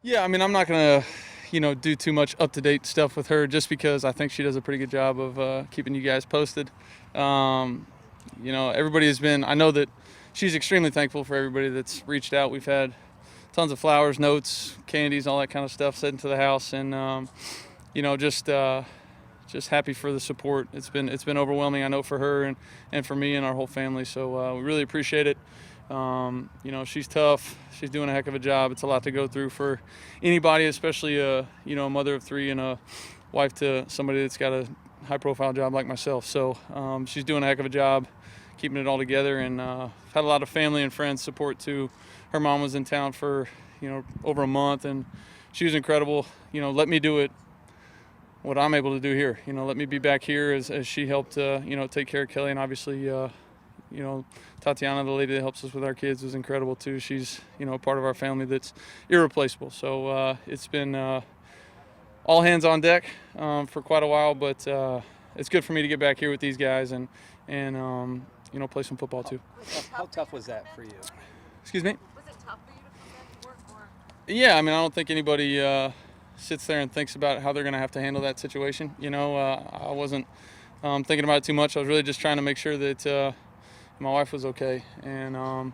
Yeah, I mean, I'm not going to, do too much up-to-date stuff with her just because I think she does a pretty good job of keeping you guys posted. Um, everybody has been, I know that she's extremely thankful for everybody that's reached out. We've had tons of flowers, notes, candies, all that kind of stuff sent to the house, and, you know, just uh, just happy for the support. It's been overwhelming, I know, for her and for me and our whole family. So we really appreciate it. She's tough. She's doing a heck of a job. It's a lot to go through for anybody, especially a mother of three and a wife to somebody that's got a high-profile job like myself. So she's doing a heck of a job keeping it all together, and had a lot of family and friends support too. Her mom was in town for over a month, and she was incredible. Let me do it what I'm able to do here. Let me be back here as she helped, take care of Kelly. And obviously, Tatiana, the lady that helps us with our kids, was incredible too. She's, a part of our family that's irreplaceable. So it's been all hands on deck for quite a while, but it's good for me to get back here with these guys and play some football too. How tough was that for you? Excuse me? Was it tough for you to come back to work? Or? Yeah, I mean, I don't think anybody sits there and thinks about how they're going to have to handle that situation. I wasn't thinking about it too much. I was really just trying to make sure that my wife was okay. And,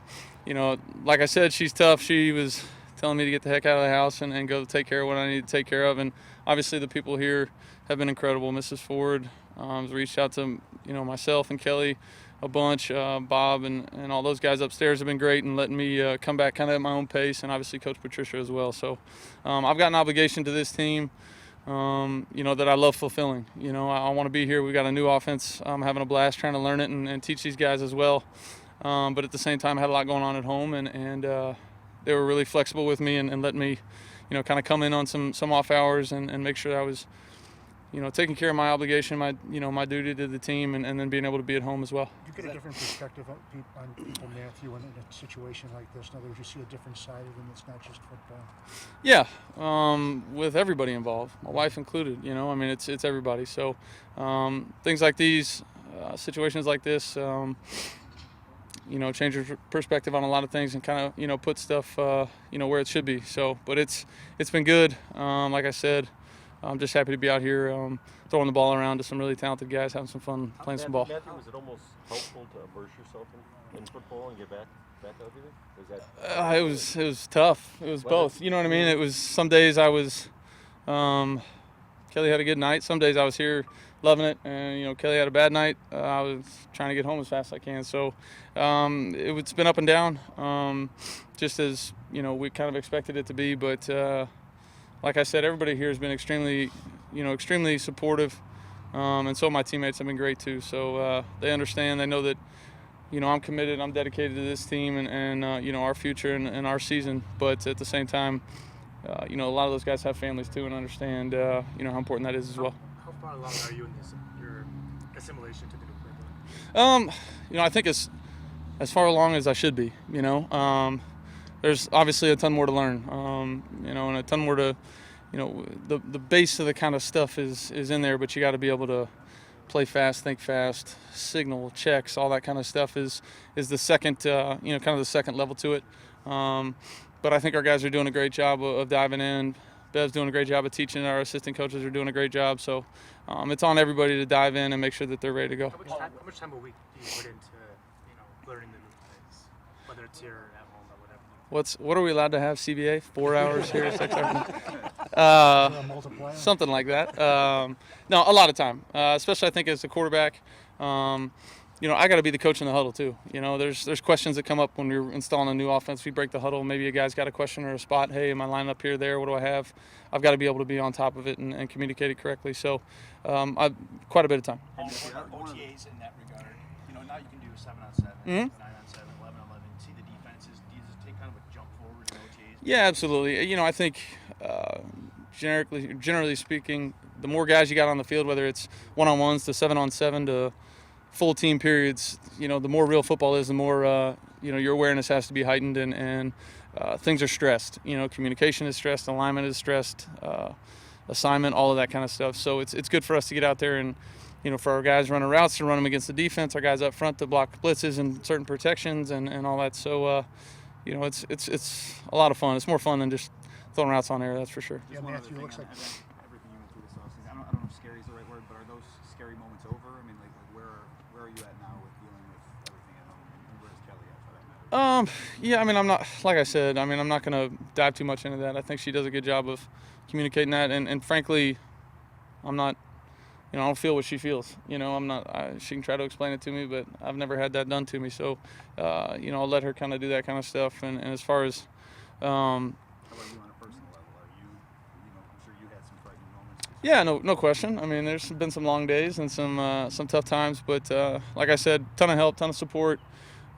like I said, she's tough. She was telling me to get the heck out of the house and go take care of what I need to take care of. And obviously the people here have been incredible. Mrs. Ford has reached out to, myself and Kelly a bunch. Bob and all those guys upstairs have been great and letting me come back kind of at my own pace, and obviously Coach Patricia as well. So I've got an obligation to this team, that I love fulfilling. I want to be here. We've got a new offense. I'm having a blast trying to learn it and teach these guys as well. But at the same time, I had a lot going on at home, and they were really flexible with me and letting me, kind of come in on some off hours and make sure that I was, taking care of my obligation, my duty to the team, and then being able to be at home as well. You get a different perspective on people, Matthew, in a situation like this. In other words, you see a different side of them. It's not just football. Yeah, with everybody involved, my wife included. It's everybody. So things like these, situations like this, change your perspective on a lot of things and kind of put stuff where it should be. So, but it's been good. Like I said, I'm just happy to be out here throwing the ball around to some really talented guys, having some fun playing some ball. Matthew, was it almost helpful to immerse yourself in football and get back out here? Was that? It was tough. It was both. You know what I mean? It was some days I was Kelly had a good night. Some days I was here loving it, and Kelly had a bad night. I was trying to get home as fast as I can. So it's been up and down, just as we kind of expected it to be. But like I said, everybody here has been extremely supportive, and so my teammates have been great too. So they understand. They know that I'm committed. I'm dedicated to this team and our future and our season. But at the same time, a lot of those guys have families too and understand how important that is as well. How far along are you in your assimilation to the new curriculum? I think as far along as I should be. There's obviously a ton more to learn. And a ton more to, the base of the kind of stuff is in there, but you got to be able to play fast, think fast, signal, checks, all that kind of stuff is the second, kind of the second level to it. But I think our guys are doing a great job of diving in. Bev's doing a great job of teaching. Our assistant coaches are doing a great job. So it's on everybody to dive in and make sure that they're ready to go. How much time a week do you put into learning the new plays, whether it's here or at home or whatever? What are we allowed to have? CBA? 4 hours here, 6 hours? Something like that. No, a lot of time, especially I think as a quarterback. I got to be the coach in the huddle too. There's questions that come up when we're installing a new offense. We break the huddle. Maybe a guy's got a question or a spot. Hey, am I lined up here, there? What do I have? I've got to be able to be on top of it and communicate it correctly. So I've quite a bit of time. And OTAs in that regard. Now you can do 7-on-7, 9-on-7, 11-on-11. See the defenses. Do you just take kind of a jump forward in OTAs? Yeah, absolutely. I think generally speaking, the more guys you got on the field, whether it's one-on-ones to 7-on-7 to full team periods, the more real football is, the more your awareness has to be heightened and things are stressed. Communication is stressed, alignment is stressed, assignment, all of that kind of stuff. So it's good for us to get out there and for our guys running routes to run them against the defense, our guys up front to block blitzes and certain protections and all that. So it's a lot of fun. It's more fun than just throwing routes on air, that's for sure. Yeah, Just one other Matthew, thing looks on like everything you went through this offseason. I don't know if scary is the right word, but are those scary moments over? I mean, like where are you at now with dealing with everything at home, and where's Kelly at for that matter? Yeah, I mean, I'm not, like I said, I mean, I'm not going to dive too much into that. I think she does a good job of communicating that, and frankly, I'm not, I don't feel what she feels. I'm not, she can try to explain it to me, but I've never had that done to me. So, I'll let her kind of do that kind of stuff. And as far as, How about you on a personal level? Are you, I'm sure you had some frightening moments. yeah, no question. I mean, there's been some long days and some tough times, but like I said, ton of help, ton of support,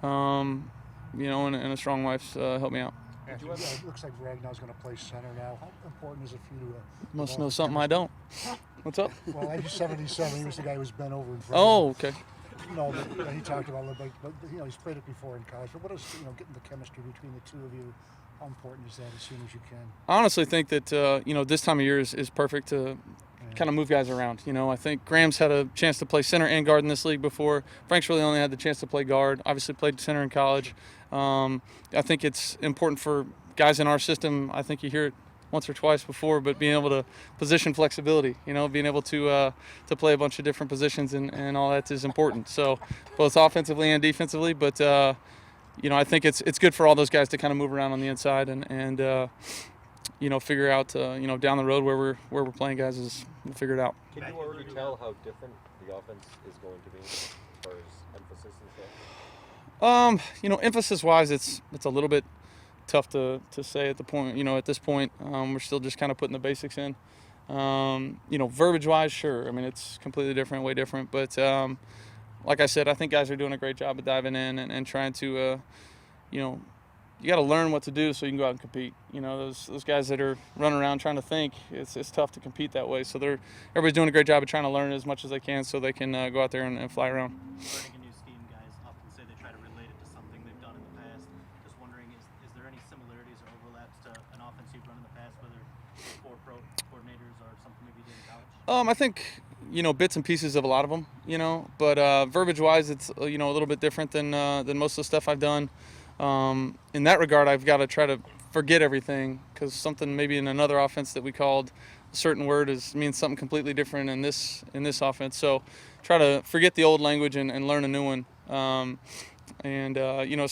and a strong wife's helped me out. Matthew, it looks like Ragnar's going to play center now. How important is it for you to? Must know something I don't. What's up? Well, age 77, he was the guy who was bent over in front. Oh, okay. But he talked about a little bit, but he's played it before in college. But what is getting the chemistry between the two of you? How important is that as soon as you can? I honestly think that this time of year is perfect to kind of move guys around. I think Graham's had a chance to play center and guard in this league before. Frank's really only had the chance to play guard. Obviously played center in college. I think it's important for guys in our system. I think you hear it once or twice before, but being able to position flexibility, being able to play a bunch of different positions and all that is important. So both offensively and defensively, but I think it's good for all those guys to kind of move around on the inside and figure out down the road where we're playing guys we'll figure it out. Can you already tell how different the offense is going to be as far as emphasis and stuff? Emphasis-wise, it's a little bit tough to say at the point. At this point, we're still just kind of putting the basics in. Verbiage-wise, sure. I mean, it's completely different, way different. But like I said, I think guys are doing a great job of diving in and trying to, you got to learn what to do so you can go out and compete. Those guys that are running around trying to think, it's tough to compete that way. So everybody's doing a great job of trying to learn as much as they can so they can go out there and fly around. Learning a new scheme, guys often say they try to relate it to something they've done in the past. Just wondering, is there any similarities or overlaps to an offense you've run in the past, whether for pro coordinators or something maybe you did in college? I think bits and pieces of a lot of them. But verbiage-wise, it's a little bit different than most of the stuff I've done. In that regard, I've got to try to forget everything because something maybe in another offense that we called a certain word means something completely different in this offense. So try to forget the old language and learn a new one. As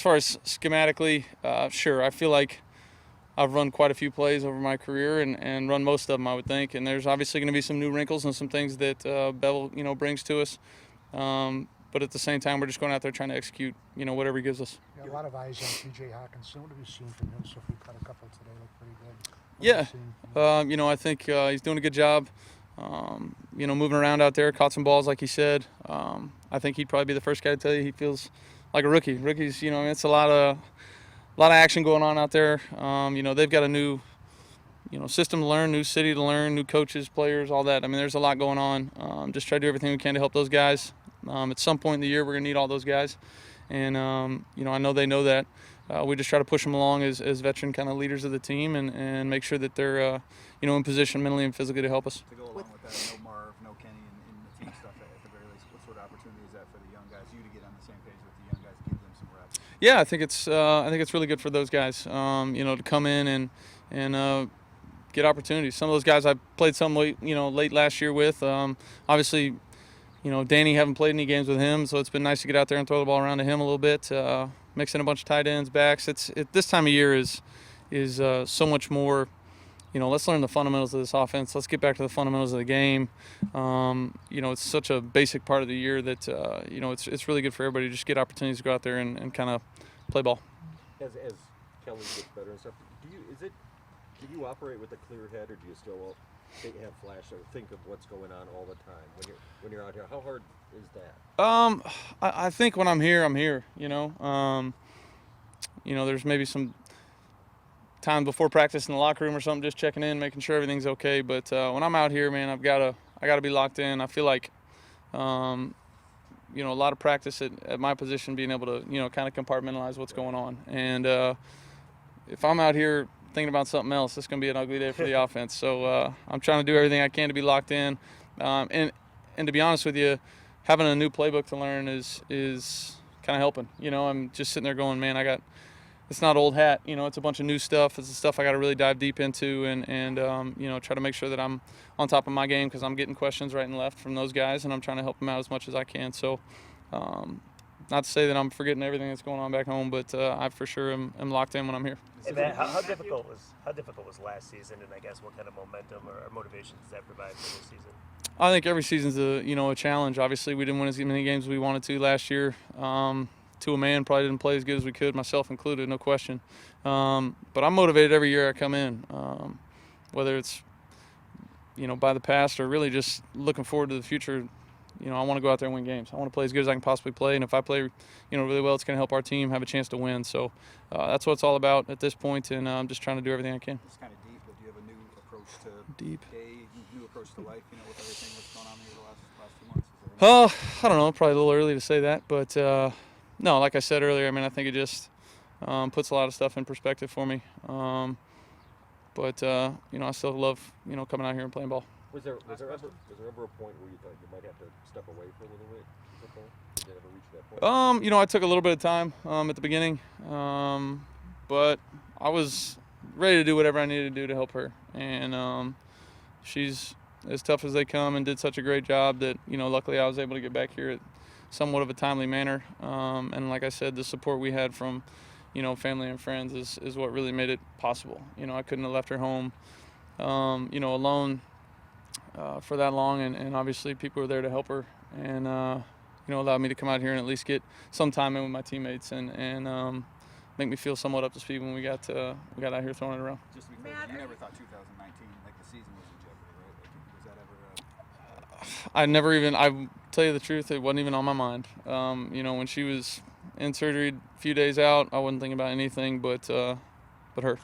far as schematically, sure, I feel like I've run quite a few plays over my career and run most of them, I would think. And there's obviously going to be some new wrinkles and some things that Bevell, brings to us. But at the same time, we're just going out there trying to execute, whatever he gives us. Yeah, a lot of eyes on T.J. Hawkinson. What have you seen from him? So if we caught a couple today, look pretty good. Yeah, I think he's doing a good job. Moving around out there, caught some balls like he said. I think he'd probably be the first guy to tell you he feels like a rookie. Rookies, it's a lot of action going on out there. They've got a new, system to learn, new city to learn, new coaches, players, all that. I mean, there's a lot going on. Just try to do everything we can to help those guys. At some point in the year, we're going to need all those guys. And, I know they know that. We just try to push them along as veteran kind of leaders of the team and make sure that they're, in position mentally and physically to help us. To go along with that, no Marv, no Kenny, and the team stuff at the very least, what sort of opportunity is that for the young guys, you to get on the same page with the young guys, give them some reps? Yeah, I think it's really good for those guys, to come in and get opportunities. Some of those guys I played some late last year with. Obviously, Danny, haven't played any games with him, so it's been nice to get out there and throw the ball around to him a little bit. Mixing a bunch of tight ends, backs. This time of year is so much more. Let's learn the fundamentals of this offense. Let's get back to the fundamentals of the game. It's such a basic part of the year that it's really good for everybody to just get opportunities to go out there and kind of play ball. As Kelly gets better and stuff, do you operate with a clear head, or do you still have flash or think of what's going on all the time when you're out here? How hard is that? I think when I'm here, I'm here. There's maybe some time before practice in the locker room or something, just checking in, making sure everything's okay. But when I'm out here, man, I gotta be locked in. I feel like, a lot of practice at my position, being able to, kind of compartmentalize what's going on. And if I'm out here thinking about something else, it's going to be an ugly day for the offense. So I'm trying to do everything I can to be locked in. And to be honest with you, having a new playbook to learn is kind of helping. I'm just sitting there going, man, I it's not old hat. You know, it's a bunch of new stuff. It's the stuff I got to really dive deep into and you know, try to make sure that I'm on top of my game because I'm getting questions right and left from those guys, and I'm trying to help them out as much as I can. So, not to say that I'm forgetting everything that's going on back home, but I for sure am locked in when I'm here. Hey Matt, how difficult was last season, and I guess what kind of momentum or motivation does that provide for this season? I think every season's a challenge. Obviously, we didn't win as many games as we wanted to last year. To a man, probably didn't play as good as we could, myself included, no question. But I'm motivated every year I come in, whether it's by the past or really just looking forward to the future. I want to go out there and win games. I want to play as good as I can possibly play, and if I play really well, it's going to help our team have a chance to win. So that's what it's all about at this point, and I'm just trying to do everything I can. It's kind of deep, but do you have a new approach to Deep. new approach to life? With everything that's going on here the last 2 months. I don't know. Probably a little early to say that, but no, like I said earlier, I mean, I think it just puts a lot of stuff in perspective for me. But I still love coming out here and playing ball. Was there ever a point where you thought you might have to step away for a little bit in football? Did you ever reach that point? I took a little bit of time at the beginning, but I was ready to do whatever I needed to do to help her. And she's as tough as they come and did such a great job that, luckily I was able to get back here at somewhat of a timely manner. And like I said, the support we had from, family and friends is what really made it possible. I couldn't have left her home, alone for that long. And obviously people were there to help her and, allowed me to come out here and at least get some time in with my teammates and make me feel somewhat up to speed when we got out here throwing it around. Just to be clear, you never thought 2019, like the season was in jeopardy, right? Was that ever? I never even, I tell you the truth, it wasn't even on my mind. When she was in surgery a few days out, I wasn't thinking about anything but her.